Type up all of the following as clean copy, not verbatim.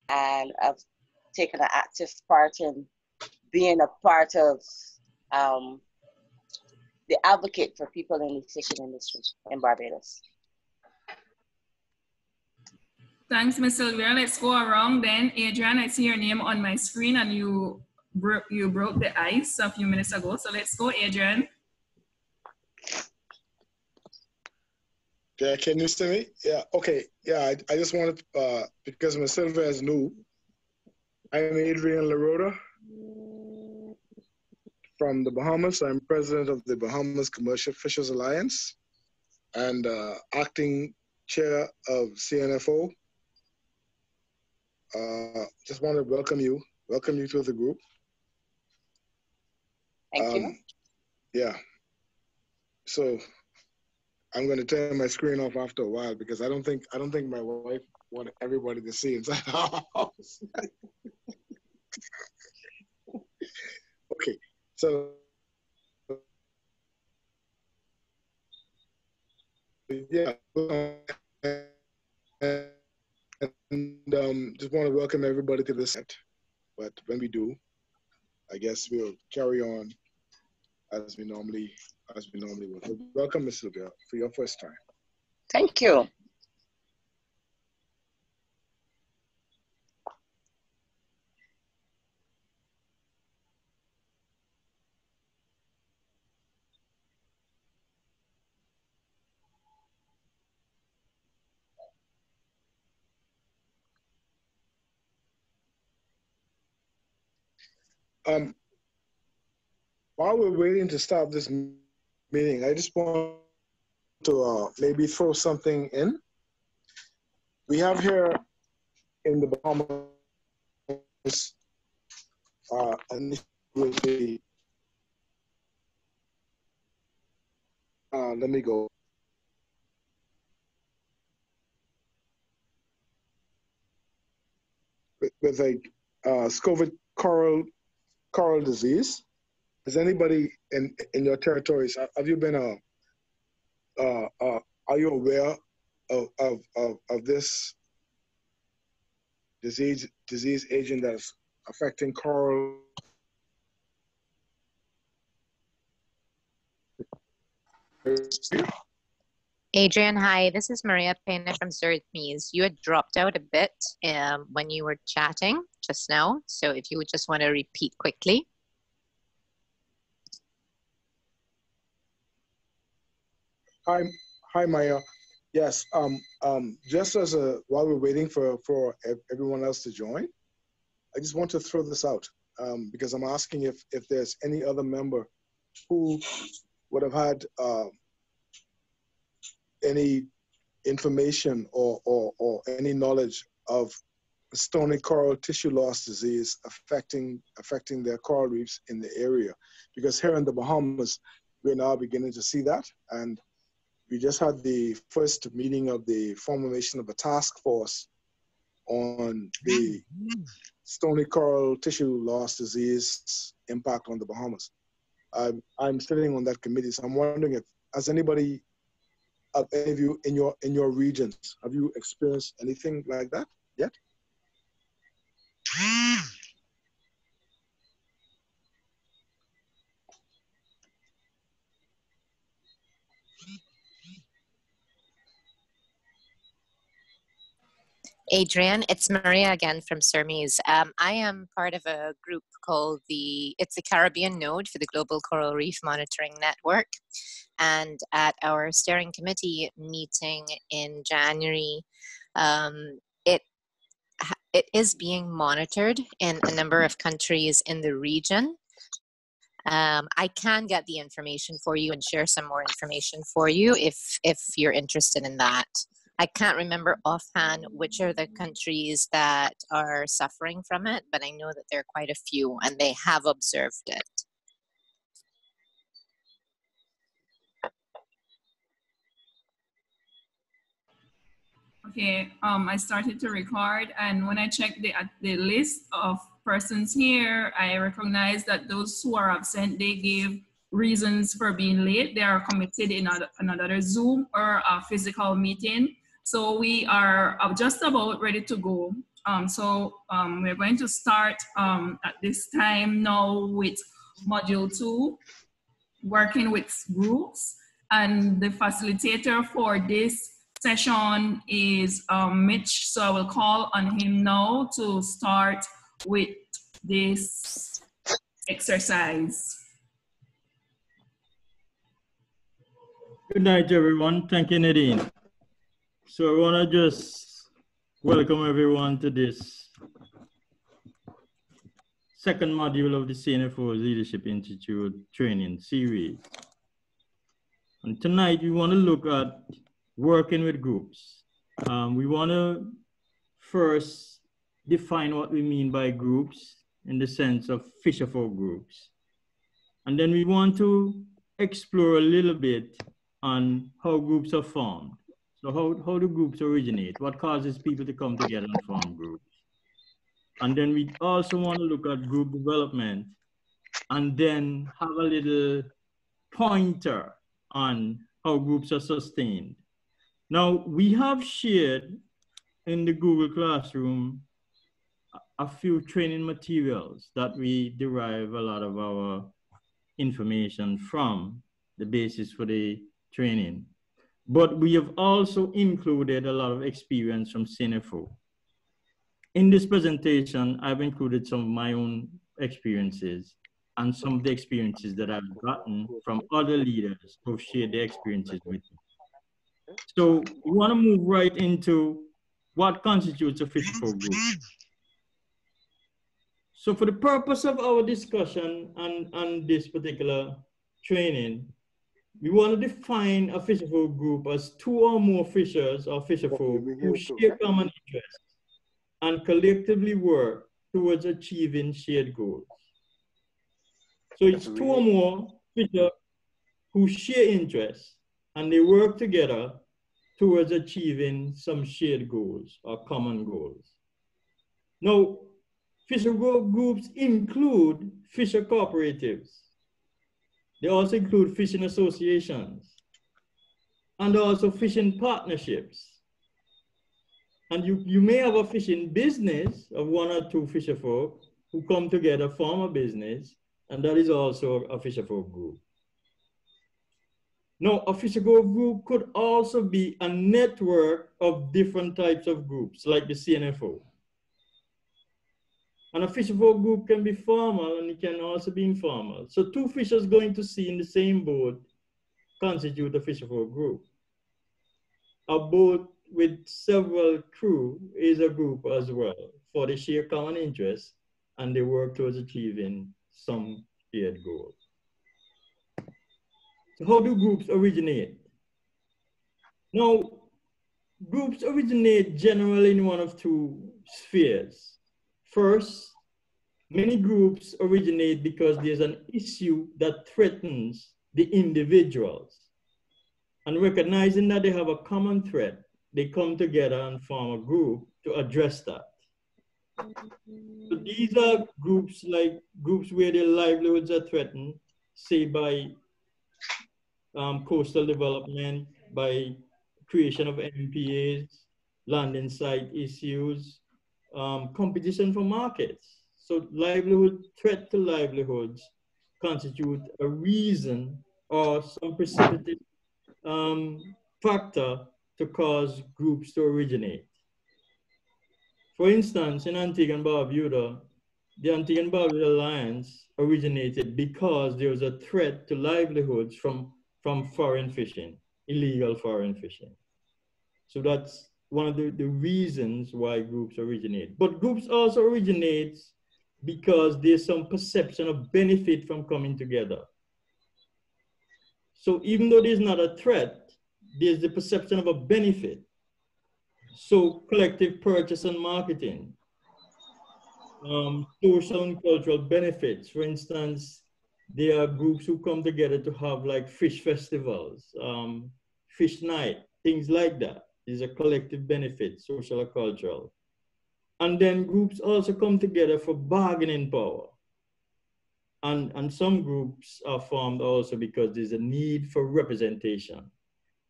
and I've taken an active part in being a part of the advocate for people in the fishing industry in Barbados. Thanks, Ms. Sylvia. Let's go around then. Adrian, I see your name on my screen and you broke the ice a few minutes ago. So let's go, Adrian. Yeah, can you see me? Yeah, okay. Yeah, I just wanted, because Ms. Sylvia is new, I'm Adrian LaRota from the Bahamas. I'm president of the Bahamas Commercial Fishers Alliance and acting chair of Cnfo. Just want to welcome you to the group. Thank you. Yeah. So I'm going to turn my screen off after a while because I don't think my wife wanted everybody to see inside our house. Okay, so yeah, and just want to welcome everybody to this set. But when we do, I guess we'll carry on as we normally would. So welcome, Ms. Sylvia, for your first time. Thank you. While we're waiting to start this meeting, I just want to maybe throw something in. We have here in the Bahamas an issue with the, let me go. With a SCOVID coral disease. Is anybody in your territories, have you been are you aware of this disease agent that's affecting coral? Adrian, hi, this is Maria Pena from Surtmees. You had dropped out a bit when you were chatting just now. So if you would just want to repeat quickly. Hi, Maya. Yes, just as while we're waiting for everyone else to join, I just want to throw this out because I'm asking if there's any other member who would have had any information or any knowledge of stony coral tissue loss disease affecting their coral reefs in the area, because here in the Bahamas we're now beginning to see that, and we just had the first meeting of the formation of a task force on the stony coral tissue loss disease impact on the Bahamas. I'm sitting on that committee, so I'm wondering if has anybody, any of you in your regions, have you experienced anything like that yet? Adrian, it's Maria again from Surtmees. I am part of a group called it's the Caribbean Node for the Global Coral Reef Monitoring Network. And at our steering committee meeting in January, it is being monitored in a number of countries in the region. I can get the information for you and share some more information for you if you're interested in that. I can't remember offhand which are the countries that are suffering from it, but I know that there are quite a few and they have observed it. Okay, I started to record, and when I checked the list of persons here, I recognized that those who are absent, they gave reasons for being late. They are committed in another Zoom or a physical meeting. So we are just about ready to go. We're going to start at this time now with module 2, working with groups. And the facilitator for this session is Mitch. So I will call on him now to start with this exercise. Good night, everyone. Thank you, Nadine. So I want to just welcome everyone to this second module of the Cnfo Leadership Institute training series. And tonight we want to look at working with groups. We want to first define what we mean by groups in the sense of Fisher folk groups. And then we want to explore a little bit on how groups are formed. So how do groups originate? What causes people to come together and form groups? And then we also want to look at group development and then have a little pointer on how groups are sustained. Now, we have shared in the Google Classroom a few training materials that we derive a lot of our information from, the basis for the training. But we have also included a lot of experience from Cnfo. In this presentation, I've included some of my own experiences and some of the experiences that I've gotten from other leaders who've shared their experiences with me. So we want to move right into what constitutes a Fisher folk group. So for the purpose of our discussion on this particular training, we want to define a Fisher folk group as two or more fishers or fisher folk who share common interests and collectively work towards achieving shared goals. So it's two or more fishers who share interests and they work together towards achieving some shared goals or common goals. Now, fisher groups include fisher cooperatives. They also include fishing associations and also fishing partnerships. And you may have a fishing business of one or two fisher folk who come together, form a business, and that is also a fisher folk group. Now, a fisher folk group could also be a network of different types of groups, like the Cnfo. And a fisher folk group can be formal and it can also be informal. So two fishers going to sea in the same boat constitute a fisher folk group. A boat with several crew is a group as well, for they share common interests and they work towards achieving some shared goal. So how do groups originate? Now, groups originate generally in one of two spheres. First, many groups originate because there's an issue that threatens the individuals. And recognizing that they have a common threat, they come together and form a group to address that. So these are groups like groups where their livelihoods are threatened, say by coastal development, by creation of MPAs, land and site issues, competition for markets. So livelihood, threat to livelihoods constitute a reason or some precipitate factor to cause groups to originate. For instance, in Antigua and Barbuda, the Antigua and Barbuda Alliance originated because there was a threat to livelihoods from foreign fishing, illegal foreign fishing. So that's one of the reasons why groups originate. But groups also originate because there's some perception of benefit from coming together. So even though there's not a threat, there's the perception of a benefit. So collective purchase and marketing, social and cultural benefits. For instance, there are groups who come together to have like fish festivals, fish night, things like that. These are collective benefits, social or cultural. And then groups also come together for bargaining power. And some groups are formed also because there's a need for representation,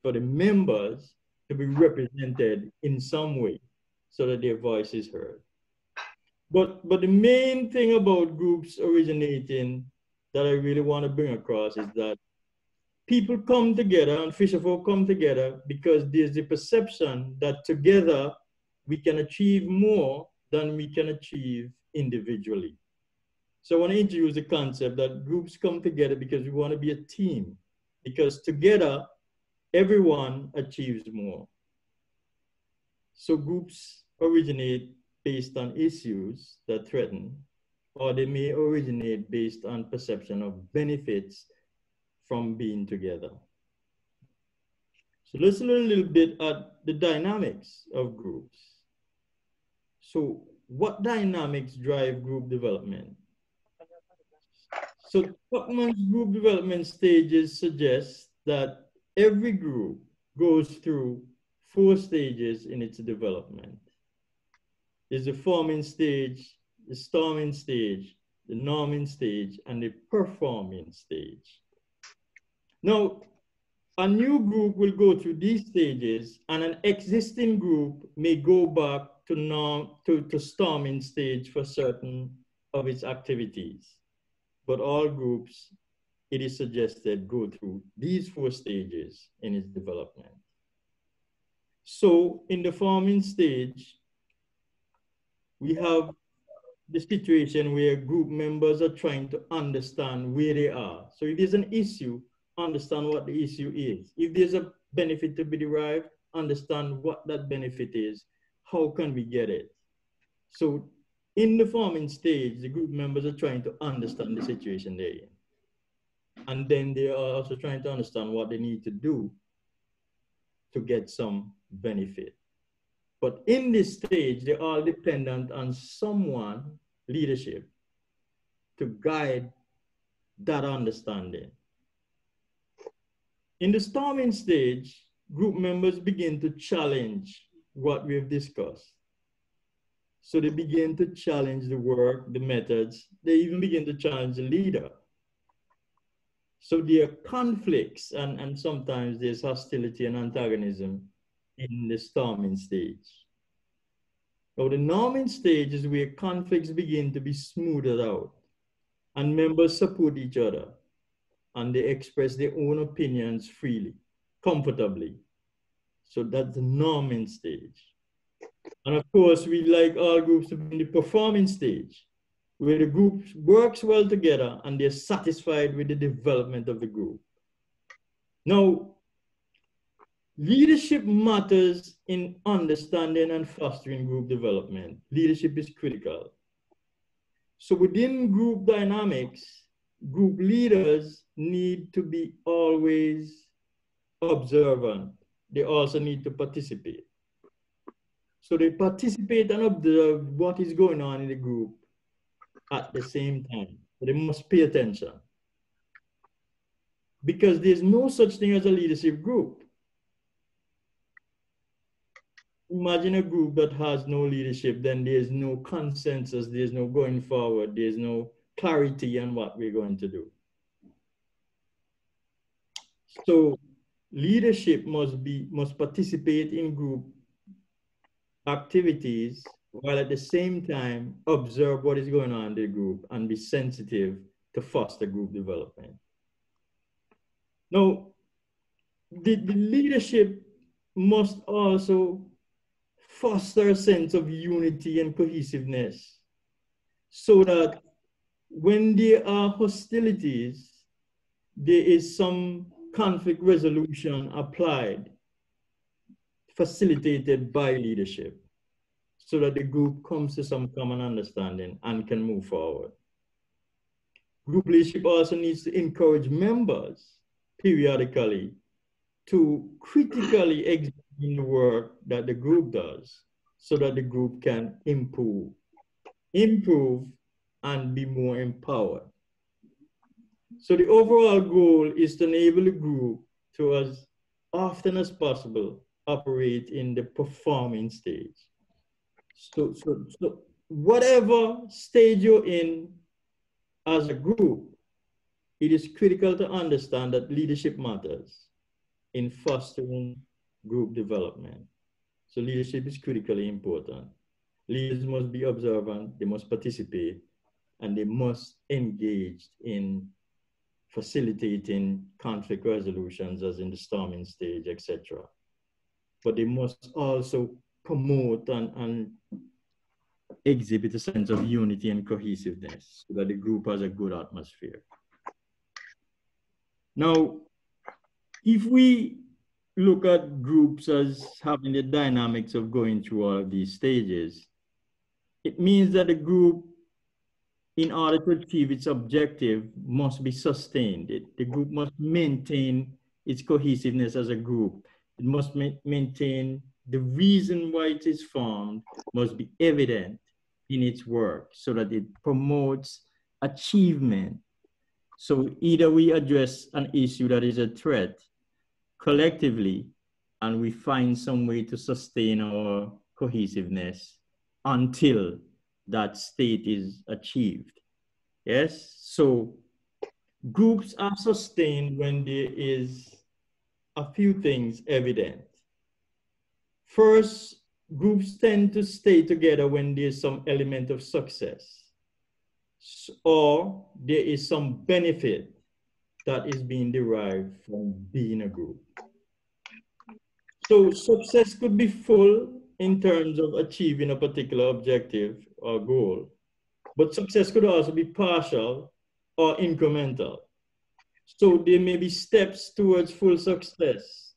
for the members to be represented in some way so that their voice is heard. But the main thing about groups originating that I really want to bring across is that people come together and fisherfolk come together because there's the perception that together we can achieve more than we can achieve individually. So I want to introduce the concept that groups come together because we want to be a team, because together everyone achieves more. So groups originate based on issues that threaten, or they may originate based on perception of benefits from being together. So let's look a little bit at the dynamics of groups. So what dynamics drive group development? So Tuckman's group development stages suggest that every group goes through 4 stages in its development. There's the forming stage, the storming stage, the norming stage, and the performing stage. Now, a new group will go through these stages, and an existing group may go back to storming stage for certain of its activities. But all groups, it is suggested, go through these 4 stages in its development. So in the forming stage, we have the situation where group members are trying to understand where they are. So if there's an issue, understand what the issue is. If there's a benefit to be derived, understand what that benefit is. How can we get it? So in the forming stage, the group members are trying to understand the situation they're in. And then they are also trying to understand what they need to do to get some benefit. But in this stage, they're all dependent on someone, leadership, to guide that understanding. In the storming stage, group members begin to challenge what we've discussed. So they begin to challenge the work, the methods. They even begin to challenge the leader. So there are conflicts and sometimes there's hostility and antagonism in the storming stage. Now the norming stage is where conflicts begin to be smoothed out and members support each other and they express their own opinions freely, comfortably. So that's the norming stage. And of course, we like all groups to be in the performing stage, where the group works well together and they're satisfied with the development of the group. Now, leadership matters in understanding and fostering group development. Leadership is critical. So within group dynamics, group leaders need to be always observant. They also need to participate. So they participate and observe what is going on in the group at the same time. So they must pay attention. Because there's no such thing as a leadership group. Imagine a group that has no leadership, then there's no consensus, there's no going forward, there's no clarity on what we're going to do. So leadership must participate in group activities while at the same time observe what is going on in the group and be sensitive to foster group development. Now, the leadership must also foster a sense of unity and cohesiveness so that when there are hostilities, there is some conflict resolution applied, facilitated by leadership, so that the group comes to some common understanding and can move forward. Group leadership also needs to encourage members periodically to critically examine the work that the group does so that the group can improve and be more empowered. So the overall goal is to enable the group to, as often as possible, operate in the performing stage. So whatever stage you're in as a group, it is critical to understand that leadership matters in fostering group development. So leadership is critically important. Leaders must be observant, they must participate, and they must engage in facilitating conflict resolutions as in the storming stage, etc. But they must also promote and exhibit a sense of unity and cohesiveness so that the group has a good atmosphere. Now, if we look at groups as having the dynamics of going through all of these stages, it means that the group, in order to achieve its objective, must be sustained. The group must maintain its cohesiveness as a group. It must maintain the reason why it is formed, must be evident in its work so that it promotes achievement. So either we address an issue that is a threat collectively, and we find some way to sustain our cohesiveness until that state is achieved. Yes, so groups are sustained when there is a few things evident. First, groups tend to stay together when there's some element of success or there is some benefit that is being derived from being a group. So success could be full in terms of achieving a particular objective or goal, but success could also be partial or incremental. So there may be steps towards full success,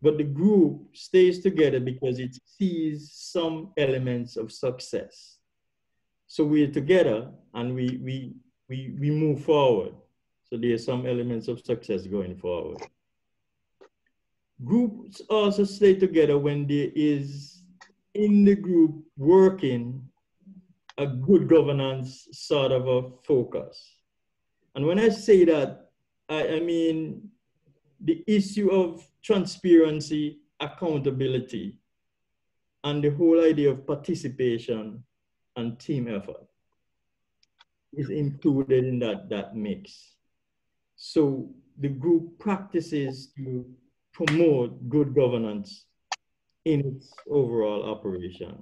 but the group stays together because it sees some elements of success. So we're together and we move forward. So there are some elements of success going forward. Groups also stay together when there is in the group working a good governance sort of a focus. And when I say that, I mean the issue of transparency, accountability, and the whole idea of participation and team effort is included in that mix. So the group practices to promote good governance in its overall operation.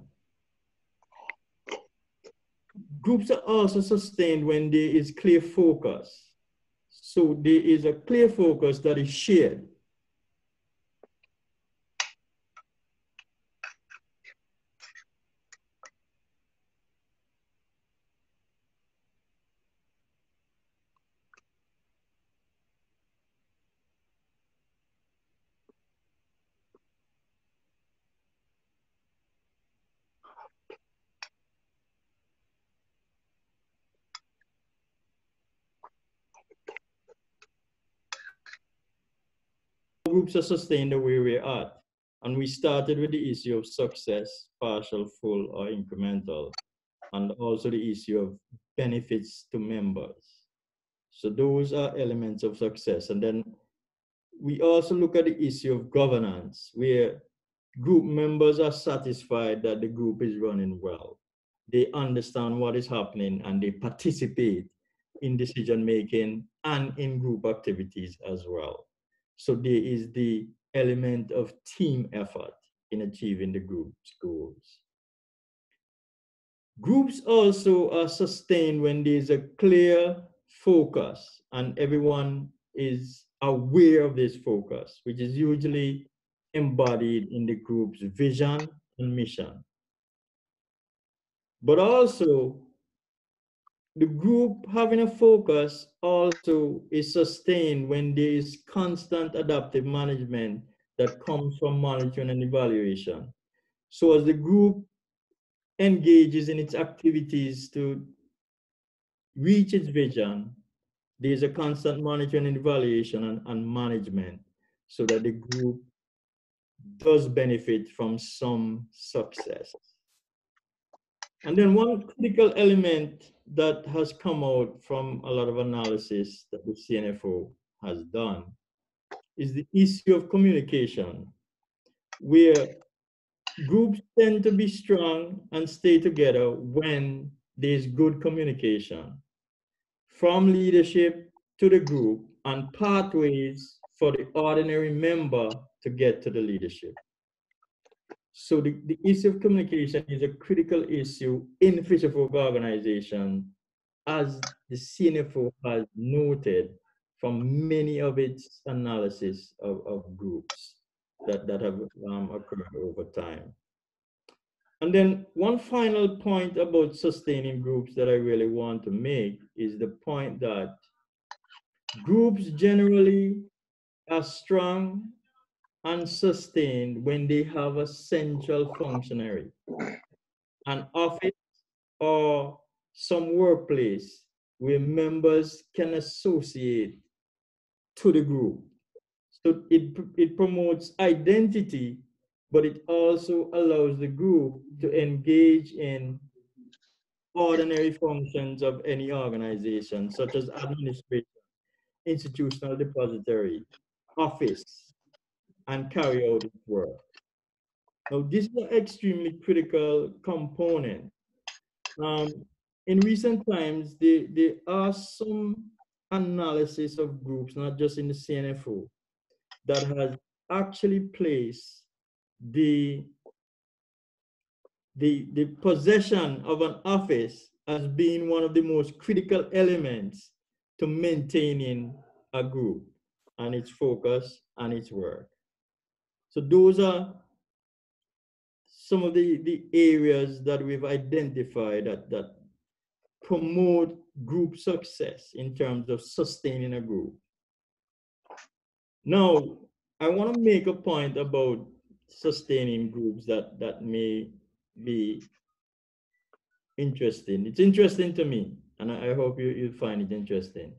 Groups are also sustained when there is clear focus. So there is a clear focus that is shared. Groups are sustained the way we're at. And we started with the issue of success, partial, full, or incremental, and also the issue of benefits to members. So those are elements of success. And then we also look at the issue of governance, where group members are satisfied that the group is running well. They understand what is happening and they participate in decision-making and in group activities as well. So there is the element of team effort in achieving the group's goals. Groups also are sustained when there's a clear focus and everyone is aware of this focus, which is usually embodied in the group's vision and mission. But also, the group having a focus also is sustained when there is constant adaptive management that comes from monitoring and evaluation. So as the group engages in its activities to reach its vision, there's a constant monitoring and evaluation and management so that the group does benefit from some success. And then one critical element that has come out from a lot of analysis that the Cnfo has done is the issue of communication, where groups tend to be strong and stay together when there's good communication from leadership to the group and pathways for the ordinary member to get to the leadership. So the issue of communication is a critical issue in Fisher Folk organization, as the Cnfo has noted from many of its analysis of groups that have occurred over time. And then one final point about sustaining groups that I really want to make is the point that groups generally are strong and sustained when they have a central functionary, an office or some workplace where members can associate to the group. So it promotes identity, but it also allows the group to engage in ordinary functions of any organization, such as administration, institutional depository, office, and carry out its work. Now, this is an extremely critical component. In recent times, there are some analysis of groups, not just in the Cnfo, that has actually placed the possession of an office as being one of the most critical elements to maintaining a group and its focus and its work. So those are some of the areas that we've identified that promote group success in terms of sustaining a group. Now, I want to make a point about sustaining groups that may be interesting. It's interesting to me, and I hope you find it interesting.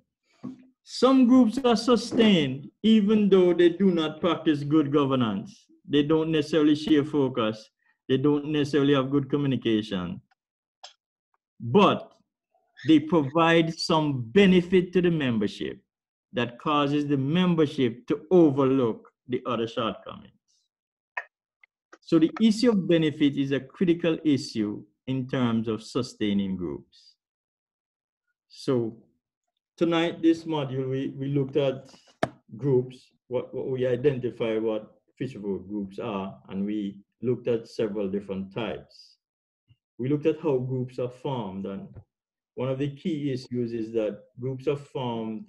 Some groups are sustained even though they do not practice good governance. They don't necessarily share focus. They don't necessarily have good communication. But they provide some benefit to the membership that causes the membership to overlook the other shortcomings. So the issue of benefit is a critical issue in terms of sustaining groups. So tonight, this module, we looked at groups, what we identify what Fisher Folk groups are, and we looked at several different types. We looked at how groups are formed, and one of the key issues is that groups are formed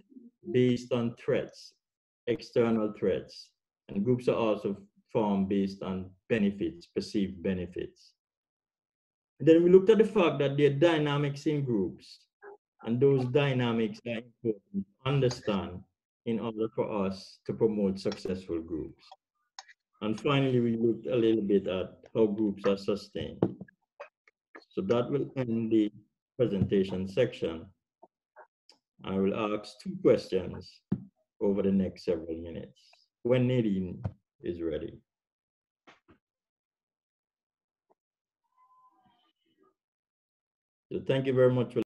based on threats, external threats, and groups are also formed based on benefits, perceived benefits. And then we looked at the fact that there are dynamics in groups, and those dynamics are important to understand in order for us to promote successful groups. And finally, we looked a little bit at how groups are sustained. So that will end the presentation section. I will ask 2 questions over the next several minutes when Nadine is ready. So thank you very much for